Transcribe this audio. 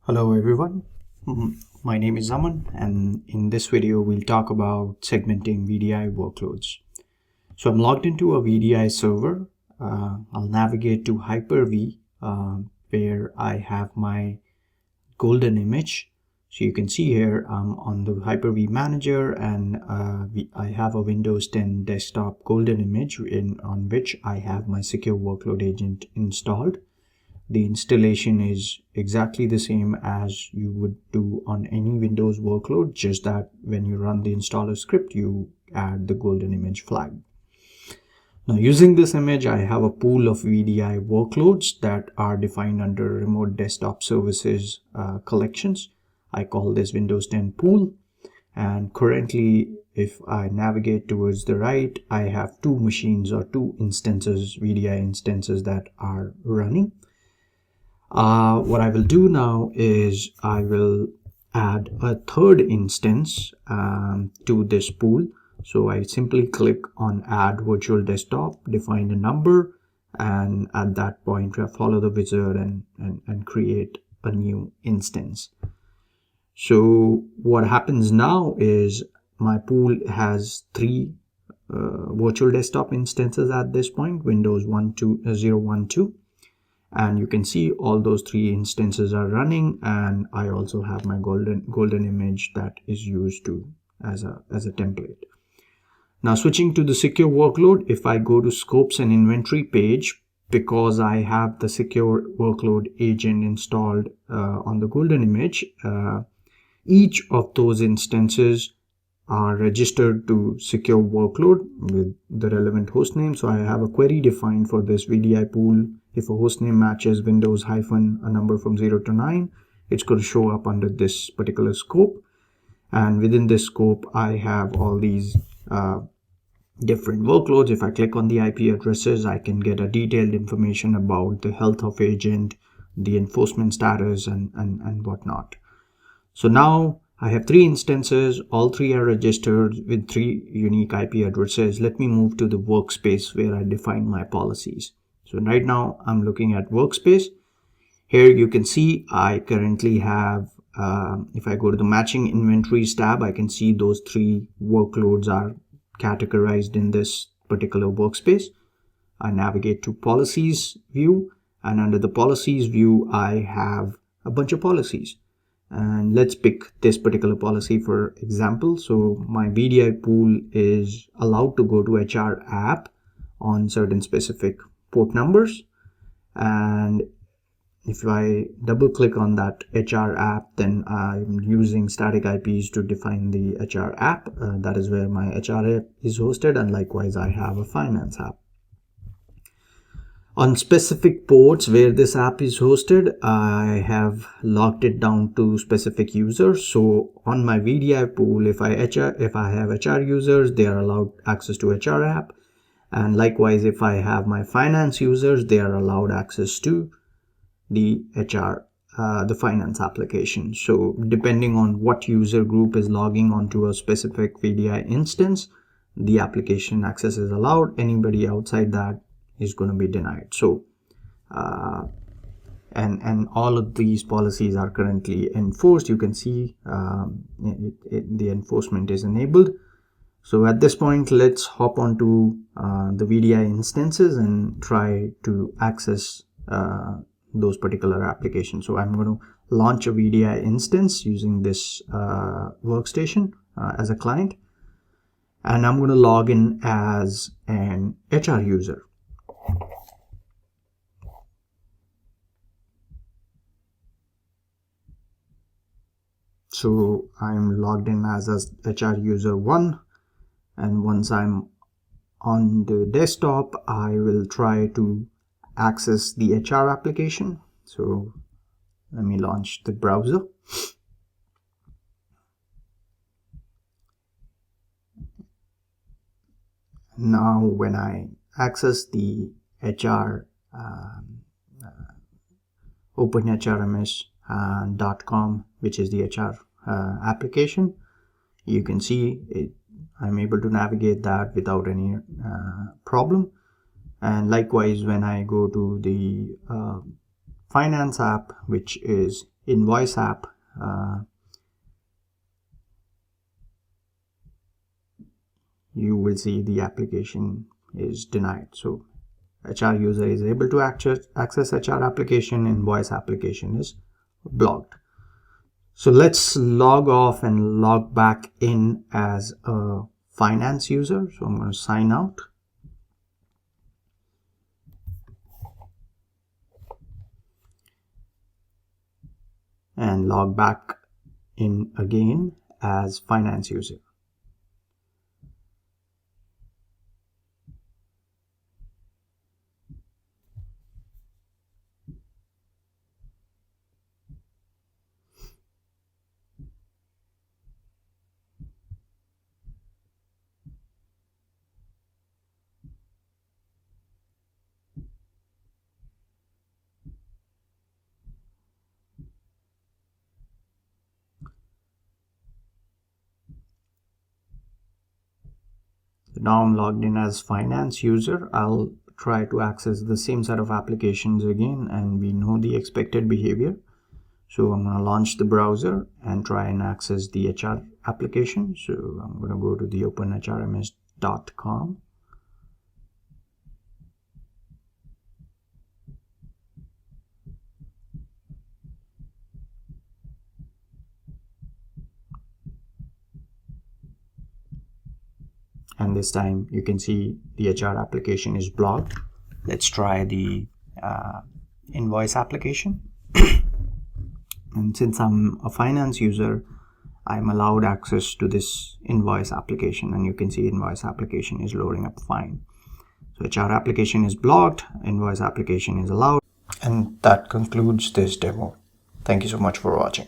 Hello everyone, my name is Aman, and in this video we'll talk about segmenting VDI workloads. So I'm logged into a VDI server. I'll navigate to Hyper-V where I have my golden image. So you can see here I'm on the Hyper-V manager, and I have a Windows 10 desktop golden image on which I have my secure workload agent installed. The installation is exactly the same as you would do on any Windows workload, just that when you run the installer script, you add the golden image flag. Now, using this image, I have a pool of VDI workloads that are defined under Remote Desktop Services collections. I call this Windows 10 pool. And currently, if I navigate towards the right, I have two machines or two instances, VDI instances that are running. What I will do now is I will add a third instance to this pool. So I simply click on add virtual desktop, define a number, and at that point I follow the wizard and create a new instance. So what happens now is my pool has three virtual desktop instances at this point, Windows 012. And you can see all those three instances are running, and I also have my golden image that is used to as a template. Now, switching to the secure workload, if I go to scopes and inventory page, because I have the secure workload agent installed on the golden image, each of those instances are registered to secure workload with the relevant hostname. So I have a query defined for this VDI pool. If a hostname matches Windows hyphen a number from 0 to 9, it's going to show up under this particular scope. And within this scope, I have all these different workloads. If I click on the IP addresses, I can get a detailed information about the health of agent, the enforcement status, and whatnot. So now I have three instances, all three are registered with three unique IP addresses. Let me move to the workspace where I define my policies. So right now I'm looking at workspace. Here you can see I currently have, if I go to the matching inventories tab, I can see those three workloads are categorized in this particular workspace. I navigate to policies view, and under the policies view, I have a bunch of policies. And let's pick this particular policy for example. So my VDI pool is allowed to go to HR app on certain specific port numbers. And if I double click on that HR app, then I'm using static IPs to define the HR app. That is where my HR app is hosted. And likewise, I have a finance app. On specific ports where this app is hosted, I have locked it down to specific users. So on my VDI pool, if I have HR users, they are allowed access to HR app. And likewise, if I have my finance users, they are allowed access to the the finance application. So depending on what user group is logging onto a specific VDI instance, the application access is allowed. Anybody outside that is going to be denied. So and all of these policies are currently enforced. You can see the enforcement is enabled. So at this point, let's hop onto the VDI instances and try to access those particular applications. So I'm going to launch a VDI instance using this workstation as a client, and I'm going to log in as an HR user. So I'm logged in as HR user 1, and once I'm on the desktop, I will try to access the HR application. So let me launch the browser. Now when I access the HR openhrms.com, which is the HR application, you can see I'm able to navigate that without any problem. And likewise, when I go to the finance app, which is invoice app, you will see the application is denied. So HR user is able to access HR application, invoice application is blocked. So let's log off and log back in as a finance user. So I'm going to sign out. And log back in again as finance user. So now I'm logged in as finance user. I'll try to access the same set of applications again, and we know the expected behavior. So I'm going to launch the browser and try and access the HR application. So I'm going to go to the openhrms.com. And this time you can see the HR application is blocked. Let's try the invoice application. And since I'm a finance user, I'm allowed access to this invoice application, and you can see invoice application is loading up fine. So HR application is blocked, invoice application is allowed. And that concludes this demo. Thank you so much for watching.